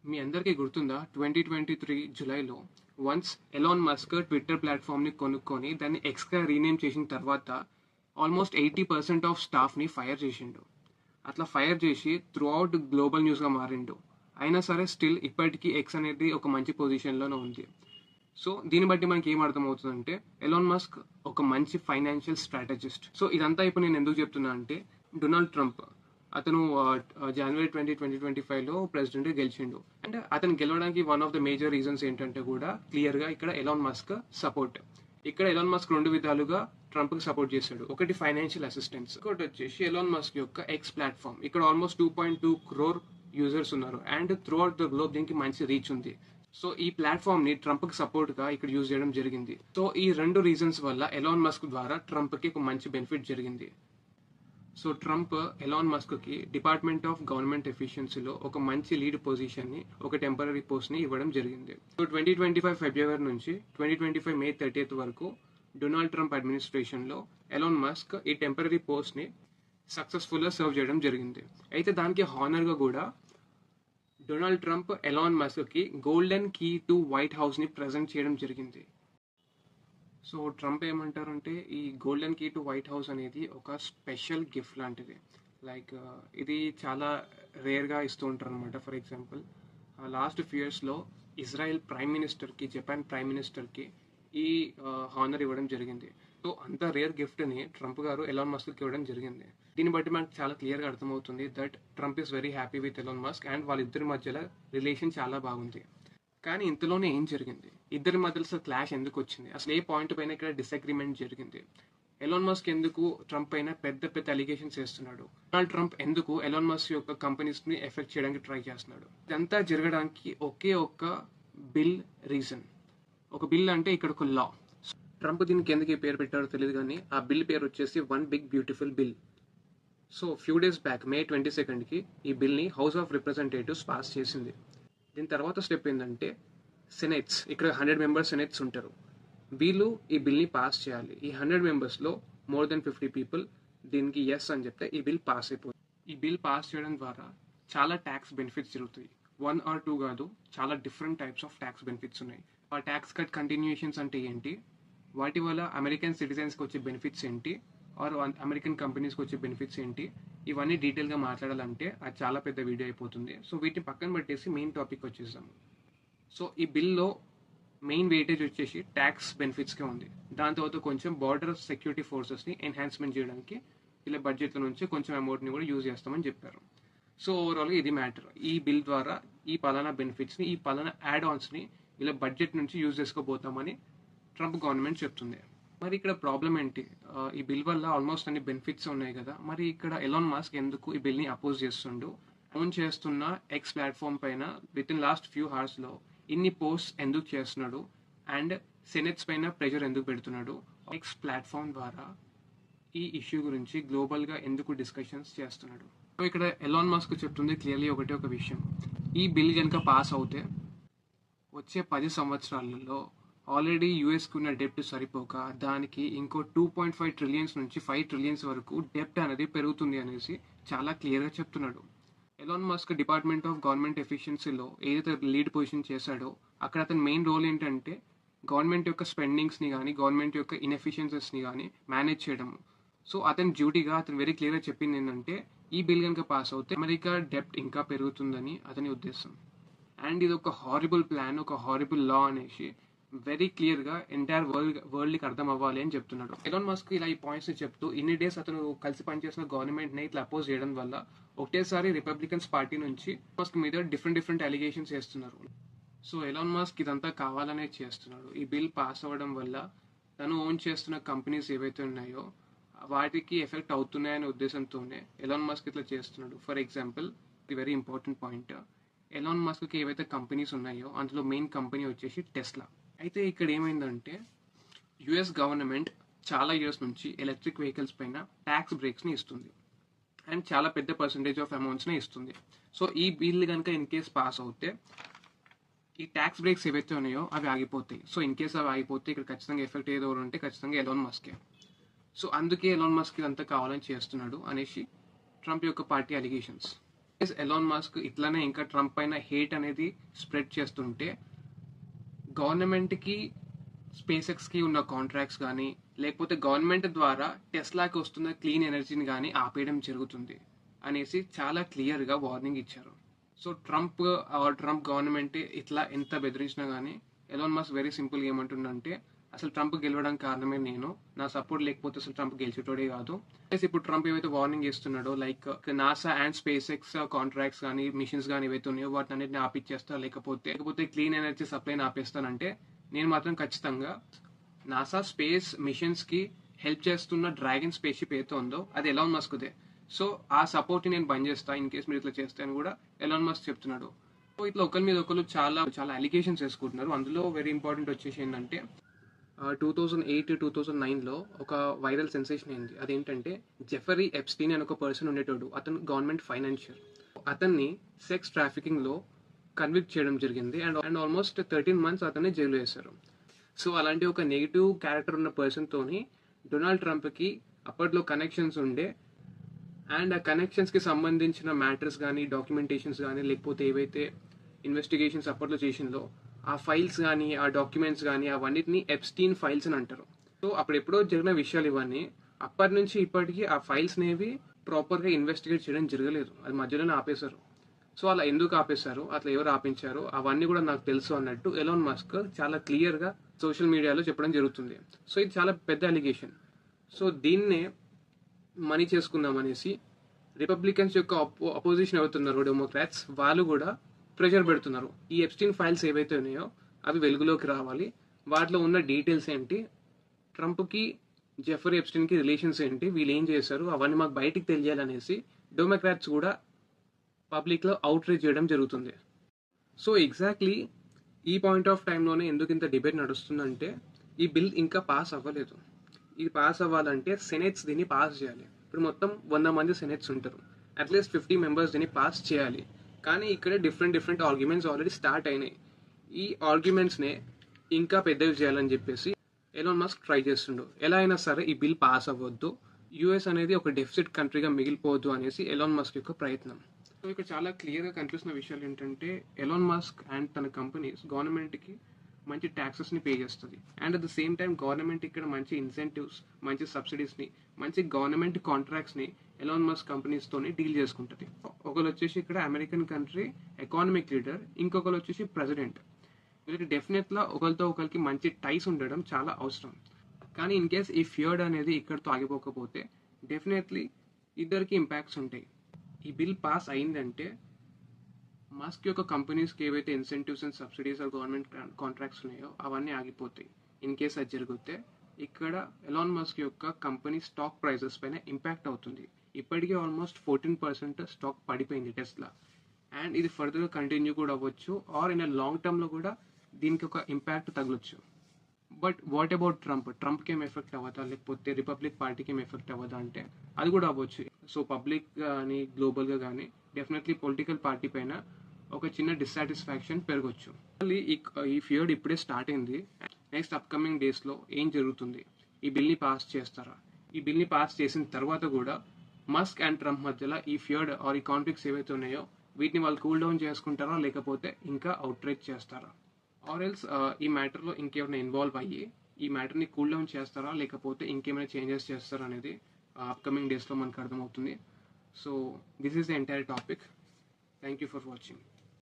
మీ అందరికీ గుర్తుందా 2023 జూలైలో వన్స్ ఎలాన్ మస్క్ ట్విట్టర్ ప్లాట్ఫామ్ని కొనుక్కొని దాన్ని ఎక్స్గా రీనేమ్ చేసిన తర్వాత ఆల్మోస్ట్ 80% ఆఫ్ స్టాఫ్ని ఫైర్ చేసిండు. అట్లా ఫైర్ చేసి త్రూ అవుట్ గ్లోబల్ న్యూస్గా మారిండు. అయినా సరే స్టిల్ ఇప్పటికీ ఎక్స్ అనేది ఒక మంచి పొజిషన్లోనే ఉంది. సో దీన్ని బట్టి మనకి ఏం అర్థమవుతుందంటే ఎలాన్ మస్క్ ఒక మంచి ఫైనాన్షియల్ స్ట్రాటజిస్ట్. సో ఇదంతా ఇప్పుడు నేను ఎందుకు చెప్తున్నా అంటే డొనాల్డ్ ట్రంప్ అతను జనవరి 2025లో ప్రెసిడెంట్గా గెలిచిండు. అండ్ అతను గెలవడానికి one of the major reasons ఏంటంటే కూడా క్లియర్గా ఇక్కడ ఎలాన్ మస్క్ సపోర్ట్. ఇక్కడ ఎలాన్ మస్క్ రెండు విధాలుగా ట్రంప్కి సపోర్ట్ చేశాడు. ఒకటి ఫైనాన్షియల్ అసిస్టెన్స్, ఇంకోటి వచ్చేసి ఎలాన్ మస్క్ యొక్క ఎక్స్ ప్లాట్ఫామ్. ఇక్కడ ఆల్మోస్ట్ 2.2 crore యూజర్స్ ఉన్నారు and through out the globe దీనికి మంచి రీచ్ ఉంది. సో ఈ ప్లాట్ఫామ్ ని ట్రంప్ కి సపోర్ట్ గా ఇక్కడ యూజ్ చేయడం జరిగింది. సో ఈ రెండు రీజన్స్ వల్ల ఎలాన్ మస్క్ ద్వారా ట్రంప్ కి ఒక మంచి బెనిఫిట్ జరిగింది. సో ట్రంప్ ఎలాన్ మస్క్ కి డిపార్ట్మెంట్ ఆఫ్ గవర్నమెంట్ ఎఫిషియన్సీలో ఒక మంచి లీడ్ పొజిషన్ ని, ఒక టెంపరీ పోస్ట్ ని ఇవ్వడం జరిగింది. సో 2025 ఫిబ్రవరి నుంచి 2025 మే 30th వరకు డొనాల్డ్ ట్రంప్ అడ్మినిస్ట్రేషన్ లో ఎలాన్ మస్క్ ఈ టెంపరీ పోస్ట్ ని సక్సెస్ఫుల్ గా సర్వ్ చేయడం జరిగింది. అయితే దానికి హానర్ గా కూడా డొనాల్డ్ ట్రంప్ ఎలాన్ మస్క్ కి golden key to White House ని ప్రెజెంట్ చేయడం జరిగింది. సో ట్రంప్ ఏమంటారంటే ఈ golden key to White House అనేది ఒక స్పెషల్ గిఫ్ట్ లాంటిది. లైక్ ఇది చాలా రేర్గా ఇస్తూ ఉంటారు అనమాట. ఫర్ ఎగ్జాంపుల్ లాస్ట్ ఫ్యూ ఇయర్స్లో ఇజ్రాయెల్ ప్రైమ్ మినిస్టర్కి, జపాన్ ప్రైమ్ మినిస్టర్కి ఈ హానర్ ఇవ్వడం జరిగింది. సో అంత రేర్ గిఫ్ట్ని ట్రంప్ గారు ఎలాన్ మస్క్కి ఇవ్వడం జరిగింది. దీన్ని బట్టి మనకు చాలా క్లియర్గా అర్థమవుతుంది that Trump is very happy with Elon Musk and వాళ్ళిద్దరి మధ్యలో రిలేషన్ చాలా బాగుంది. కానీ ఇంతలోనే ఏం జరిగింది, ఇద్దరి మధ్యలో అసలు క్లాష్ ఎందుకు వచ్చింది, అసలు ఏ పాయింట్ పైన ఇక్కడ డిసగ్రిమెంట్ జరిగింది, ఎలాన్ మస్క్ ఎందుకు ట్రంప్ పైన పెద్ద పెద్ద అలిగేషన్స్ చేస్తున్నాడు, డొనాల్డ్ ట్రంప్ ఎందుకు ఎలాన్ మస్క్ యొక్క కంపెనీస్ ని ఎఫెక్ట్ చేయడానికి ట్రై చేస్తున్నాడు, ఇదంతా జరగడానికి ఒకే ఒక్క బిల్ రీజన్. ఒక బిల్ అంటే ఇక్కడ ఒక లా. ట్రంప్ దీనికి ఎందుకు ఈ పేరు పెట్టారో తెలియదు కానీ ఆ బిల్ పేరు వచ్చేసి one big beautiful bill. So few days back May 22కి ఈ బిల్ని హౌస్ ఆఫ్ రిప్రజెంటేటివ్స్ పాస్ చేసింది. దీని తర్వాత స్టెప్ ఏంటంటే సెనేట్స్, ఇక్కడ 100 మెంబర్స్ సెనేట్స్ ఉంటారు, వీళ్ళు ఈ బిల్ని పాస్ చేయాలి. ఈ 100 మెంబర్స్లో మోర్ దెన్ 50 పీపుల్ దీనికి ఎస్ అని చెప్తే ఈ బిల్ పాస్ అయిపోతుంది. ఈ బిల్ పాస్ చేయడం ద్వారా చాలా ట్యాక్స్ బెనిఫిట్స్ జరుగుతాయి. 1 or 2 కాదు, చాలా different types of tax benefits ఉన్నాయి. ఆ ట్యాక్స్ కట్ కంటిన్యూషన్స్ అంటే ఏంటి, వాటి వల్ల అమెరికన్ సిటిజన్స్కి వచ్చే బెనిఫిట్స్ ఏంటి, ఆర్ అమెరికన్ కంపెనీస్కి వచ్చే బెనిఫిట్స్ ఏంటి, ఇవన్నీ డీటెయిల్గా మాట్లాడాలంటే అది చాలా పెద్ద వీడియో అయిపోతుంది. సో వీటిని పక్కన పెట్టేసి మెయిన్ టాపిక్ వచ్చేసాము. సో ఈ బిల్లో మెయిన్ వెయిటేజ్ వచ్చేసి ట్యాక్స్ బెనిఫిట్స్కే ఉంది. దాని తర్వాత కొంచెం బార్డర్ సెక్యూరిటీ ఫోర్సెస్ని ఎన్హాన్స్మెంట్ చేయడానికి ఇలా బడ్జెట్లో నుంచి కొంచెం అమౌంట్ని కూడా యూజ్ చేస్తామని చెప్పారు. సో ఓవరాల్గా ఇది మ్యాటర్. ఈ బిల్ ద్వారా ఈ పలానా బెనిఫిట్స్ని, ఈ పలానా యాడ్ ఆన్స్ని ఇలా బడ్జెట్ నుంచి యూజ్ చేసుకోబోతామని ట్రంప్ గవర్నమెంట్ చెప్తుంది. మరి ఇక్కడ ప్రాబ్లం ఏంటి, ఈ బిల్ వల్ల ఆల్మోస్ట్ అన్ని బెనిఫిట్స్ ఉన్నాయి కదా, మరి ఇక్కడ ఎలాన్ మస్క్ ఎందుకు ఈ బిల్ని అపోజ్ చేస్తుండు, ఓన్ చేస్తున్న ఎక్స్ ప్లాట్ఫామ్ పైన విత్ ఇన్ లాస్ట్ ఫ్యూ అవర్స్లో ఇన్ని పోస్ట్స్ ఎందుకు చేస్తున్నాడు అండ్ సెనెట్స్ పైన ప్రెషర్ ఎందుకు పెడుతున్నాడు, ఎక్స్ ప్లాట్ఫామ్ ద్వారా ఈ ఇష్యూ గురించి గ్లోబల్గా ఎందుకు డిస్కషన్స్ చేస్తున్నాడు. సో ఇక్కడ ఎలాన్ మస్క్ చెప్తుంది క్లియర్లీ ఒకటే ఒక విషయం, ఈ బిల్ కనుక పాస్ అవుతే వచ్చే 10 సంవత్సరాలలో ఆల్రెడీ యూఎస్కి ఉన్న డెప్ట్ సరిపోక దానికి ఇంకో 2.5 trillions నుంచి 5 trillions వరకు డెప్ట్ అనేది పెరుగుతుంది అనేసి చాలా క్లియర్గా చెప్తున్నాడు. Elon Musk department of government ఎఫిషియన్సీలో ఏదైతే లీడ్ పొజిషన్ చేశాడో అక్కడ అతని మెయిన్ రోల్ ఏంటంటే గవర్నమెంట్ యొక్క స్పెండింగ్స్ని కానీ గవర్నమెంట్ యొక్క ఇన్ఎఫిషియన్సీస్ని కానీ మేనేజ్ చేయడము. సో అతని డ్యూటీగా అతను వెరీ క్లియర్గా చెప్పింది ఏంటంటే ఈ బిల్ కనుక పాస్ అవుతే అమెరికా డెప్ట్ ఇంకా పెరుగుతుందని అతని ఉద్దేశం. అండ్ ఇది ఒక హారిబుల్ ప్లాన్, ఒక హారిబుల్ లా అనేసి వెరీ క్లియర్గా ఎంటైర్ వరల్డ్కి అర్థం అవ్వాలి అని చెప్తున్నాడు. ఎలాన్ మస్క్ ఇలా ఈ పాయింట్స్ని చెప్తూ ఇన్ని డేస్ అతను కలిసి పనిచేసిన గవర్నమెంట్ని ఇట్లా అపోజ్ చేయడం వల్ల ఒకటేసారి రిపబ్లికన్స్ పార్టీ నుంచి మస్క్ మీద డిఫరెంట్ అలిగేషన్స్ చేస్తున్నారు. సో ఎలాన్ మస్క్ ఇదంతా కావాలనే చేస్తున్నాడు. ఈ బిల్ పాస్ అవ్వడం వల్ల తను ఓన్ చేస్తున్న కంపెనీస్ ఏవైతే ఉన్నాయో వాటికి ఎఫెక్ట్ అవుతున్నాయనే ఉద్దేశంతోనే ఎలాన్ మస్క్ ఇట్లా చేస్తున్నాడు. For example the very important point, Elon మస్క్కి ఏవైతే కంపెనీస్ ఉన్నాయో అందులో మెయిన్ కంపెనీ వచ్చేసి టెస్లా. అయితే ఇక్కడ ఏమైందంటే యుఎస్ గవర్నమెంట్ చాలా ఇయర్స్ నుంచి ఎలక్ట్రిక్ వెహికల్స్ పైన ట్యాక్స్ బ్రేక్స్ని ఇస్తుంది అండ్ చాలా పెద్ద పర్సంటేజ్ ఆఫ్ అమౌంట్స్ని ఇస్తుంది. సో ఈ బిల్ కనుక ఇన్ కేస్ పాస్ అవుతే ఈ ట్యాక్స్ బ్రేక్స్ ఏవైతే ఉన్నాయో అవి ఆగిపోతాయి. సో ఇన్ కేస్ అవి ఆగిపోతే ఇక్కడ ఖచ్చితంగా ఎఫెక్ట్ ఏదో ఉంటే ఖచ్చితంగా ఎలాన్ మస్కే. సో అందుకే ఎలాన్ మస్క్ ఇదంతా కావాలని చేస్తున్నాడు అనేసి ట్రంప్ యొక్క పార్టీ అలిగేషన్స్. ఎలాన్ మస్క్ ఇట్లానే ఇంకా ట్రంప్ పైన హేట్ అనేది స్ప్రెడ్ చేస్తుంటే గవర్నమెంట్కి స్పేస్ ఎక్స్కి ఉన్న కాంట్రాక్ట్స్ కానీ లేకపోతే గవర్నమెంట్ ద్వారా టెస్లాకి వస్తున్న క్లీన్ ఎనర్జీని కానీ ఆపేయడం జరుగుతుంది అనేసి చాలా క్లియర్గా వార్నింగ్ ఇచ్చారు. సో ట్రంప్ గవర్నమెంట్ ఇట్లా ఎంత బెదిరించినా కానీ ఎలాన్ మస్క్ వెరీ సింపుల్గా ఏమంటుండంటే అసలు ట్రంప్ గెలవడానికి కారణమే నేను, నా సపోర్ట్ లేకపోతే అసలు ట్రంప్ గెలిచేటోడే కాదు. ఇప్పుడు ట్రంప్ ఏవైతే వార్నింగ్ ఇస్తున్నాడో like NASA and SpaceX contracts కానీ మిషన్స్ కానీ ఏవైతే ఉన్నాయో వాటిని అన్నిటిని ఆపిచ్చేస్తా లేకపోతే క్లీన్ ఎనర్జీ సప్లైని ఆపేస్తానంటే నేను మాత్రం ఖచ్చితంగా నాసా స్పేస్ మిషన్స్ కి హెల్ప్ చేస్తున్న డ్రాగన్ స్పేస్ షిప్ ఏదో ఉందో అది ఎలాన్ మస్క్దే. సో ఆ సపోర్ట్ నేను బంద్ చేస్తా ఇన్ కేస్ మీరు ఇట్లా చేస్తే అని కూడా ఎలాన్ మస్క్ చెప్తున్నాడు. సో ఇట్లా ఒకరి మీద ఒకరు చాలా చాలా అలిగేషన్స్ వేసుకుంటున్నారు. అందులో వెరీ ఇంపార్టెంట్ వచ్చేసి ఏంటంటే 2008-2009లో ఒక వైరల్ సెన్సేషన్ అయింది. అదేంటంటే జెఫరీ ఎప్స్టీన్ అని ఒక పర్సన్ ఉండేటోడు. అతను గవర్నమెంట్ ఫైనాన్షియర్. అతన్ని సెక్స్ ట్రాఫికింగ్లో కన్విక్ట్ చేయడం జరిగింది అండ్ ఆల్మోస్ట్ 13 months అతన్ని జైలు వేశారు. సో అలాంటి ఒక నెగిటివ్ క్యారెక్టర్ ఉన్న పర్సన్తోని డొనాల్డ్ ట్రంప్కి అప్పట్లో కనెక్షన్స్ ఉండే అండ్ ఆ కనెక్షన్స్కి సంబంధించిన మ్యాటర్స్ కానీ డాక్యుమెంటేషన్స్ కానీ లేకపోతే ఏవైతే ఇన్వెస్టిగేషన్స్ అప్పట్లో చేసిందో ఆ ఫైల్స్ కానీ ఆ డాక్యుమెంట్స్ కానీ అవన్నిటిని ఎప్స్టీన్ ఫైల్స్ అని అంటారు. సో అప్పుడు ఎప్పుడో జరిగిన విషయాలు ఇవన్నీ. అప్పటి నుంచి ఇప్పటికీ ఆ ఫైల్స్ అనేవి ప్రాపర్గా ఇన్వెస్టిగేట్ చేయడం జరగలేదు, అది మధ్యలోనే ఆపేశారు. సో అలా ఎందుకు ఆపేశారు, అట్లా ఎవరు ఆపించారు అవన్నీ కూడా నాకు తెలుసు అన్నట్టు ఎలాన్ మస్క్ చాలా క్లియర్గా సోషల్ మీడియాలో చెప్పడం జరుగుతుంది. సో ఇది చాలా పెద్ద అలిగేషన్. సో దీన్నే మనీ చేసుకుందాం అనేసి రిపబ్లికన్స్ యొక్క అపోజిషన్ అవుతున్నారు డెమోక్రాట్స్, వాళ్ళు కూడా ప్రెషర్ పెడుతున్నారు. ఈ ఎప్స్టీన్ ఫైల్స్ ఏవైతే ఉన్నాయో అవి వెలుగులోకి రావాలి, వాటిలో ఉన్న డీటెయిల్స్ ఏంటి, ట్రంప్కి జెఫరీ ఎప్స్టీన్కి రిలేషన్స్ ఏంటి, వీళ్ళు ఏం చేశారు అవన్నీ మాకు బయటికి తెలియాలనేసి డెమోక్రాట్స్ కూడా పబ్లిక్లో అవుట్రీచ్ చేయడం జరుగుతుంది. సో ఎగ్జాక్ట్లీ ఈ పాయింట్ ఆఫ్ టైంలోనే ఎందుకు ఇంత డిబేట్ నడుస్తుందంటే ఈ బిల్ ఇంకా పాస్ అవ్వలేదు. ఇది పాస్ అవ్వాలంటే సెనేట్స్ దీన్ని పాస్ చేయాలి. ఇప్పుడు మొత్తం 100 మంది సెనేట్స్ ఉంటారు, అట్లీస్ట్ 50 members దీన్ని పాస్ చేయాలి. కానీ ఇక్కడే డిఫరెంట్ ఆర్గ్యుమెంట్స్ ఆల్రెడీ స్టార్ట్ అయినాయి. ఈ ఆర్గ్యుమెంట్స్నే ఇంకా పెద్దవి చేయాలని చెప్పేసి ఎలాన్ మస్క్ ట్రై చేస్తుండు. ఎలా అయినా సరే ఈ బిల్ పాస్ అవ్వద్దు, యూఎస్ అనేది ఒక డెఫిసిట్ కంట్రీగా మిగిలిపోవద్దు అనేసి ఎలాన్ మస్క్ యొక్క ప్రయత్నం. సో ఇక్కడ చాలా క్లియర్గా కనిపిస్తున్న విషయాలు ఏంటంటే ఎలాన్ మస్క్ అండ్ తన కంపెనీస్ గవర్నమెంట్కి మంచి ట్యాక్సెస్ని పే చేస్తుంది and at the same time government ఇక్కడ మంచి ఇన్సెంటివ్స్, మంచి సబ్సిడీస్ని, మంచి గవర్నమెంట్ కాంట్రాక్ట్స్ని ఎలాన్ మస్క్ కంపెనీస్తోని డీల్ చేసుకుంటుంది. ఒకరు వచ్చేసి ఇక్కడ అమెరికన్ కంట్రీ ఎకానమిక్ లీడర్, ఇంకొకరు వచ్చేసి ప్రెసిడెంట్. వీళ్ళకి డెఫినెట్గా ఒకరితో ఒకరికి మంచి టైస్ ఉండడం చాలా అవసరం. కానీ ఇన్ కేస్ ఈ ఫియర్డ్ అనేది ఇక్కడితో ఆగిపోకపోతే డెఫినెట్లీ ఇద్దరికి ఇంపాక్ట్స్ ఉంటాయి. ఈ బిల్ పాస్ అయిందంటే మస్క్ యొక్క కంపెనీస్కి ఏవైతే incentives and subsidies government contracts ఉన్నాయో అవన్నీ ఆగిపోతాయి. ఇన్ కేస్ అది జరిగితే ఇక్కడ ఎలాన్ మస్క్ యొక్క కంపెనీ స్టాక్ ప్రైజెస్ పైన ఇంపాక్ట్ అవుతుంది. ఇప్పటికే ఆల్మోస్ట్ 14% స్టాక్ పడిపోయింది టెస్లా, అండ్ ఇది ఫర్దర్గా కంటిన్యూ కూడా అవ్వచ్చు ఆర్ ఇన్ లాంగ్ టర్మ్లో కూడా దీనికి ఒక ఇంపాక్ట్ తగలొచ్చు. బట్ వాట్ అబౌట్ ట్రంప్కి ఏం ఎఫెక్ట్ అవ్వదా లేకపోతే రిపబ్లిక్ పార్టీకి ఏం ఎఫెక్ట్ అవ్వదా అంటే అది కూడా అవ్వచ్చు. సో పబ్లిక్ కానీ గ్లోబల్గా కానీ డెఫినెట్లీ పొలిటికల్ పార్టీ పైన ఒక చిన్న డిస్సాటిస్ఫాక్షన్ పెరగచ్చు. ఈ ఫియర్డ్ ఇప్పుడే స్టార్ట్ అయింది. నెక్స్ట్ అప్కమింగ్ డేస్లో ఏం జరుగుతుంది, ఈ బిల్ని పాస్ చేస్తారా, ఈ బిల్ని పాస్ చేసిన తర్వాత కూడా మస్క్ అండ్ ట్రంప్ మధ్యలో ఈ ఫియర్డ్ ఆర్ ఈ కాన్ఫ్లిక్ట్స్ ఏవైతే ఉన్నాయో వీటిని వాళ్ళు కూల్ డౌన్ చేసుకుంటారా లేకపోతే ఇంకా అవుట్రీచ్ చేస్తారా, ఆర్ ఎల్స్ ఈ మ్యాటర్లో ఇంకేమైనా ఇన్వాల్వ్ అయ్యి ఈ మ్యాటర్ని కూల్ డౌన్ చేస్తారా లేకపోతే ఇంకేమైనా చేంజెస్ చేస్తారా అనేది అప్కమింగ్ డేస్లో మనకు అర్థమవుతుంది. So this is the entire topic. Thank you for watching.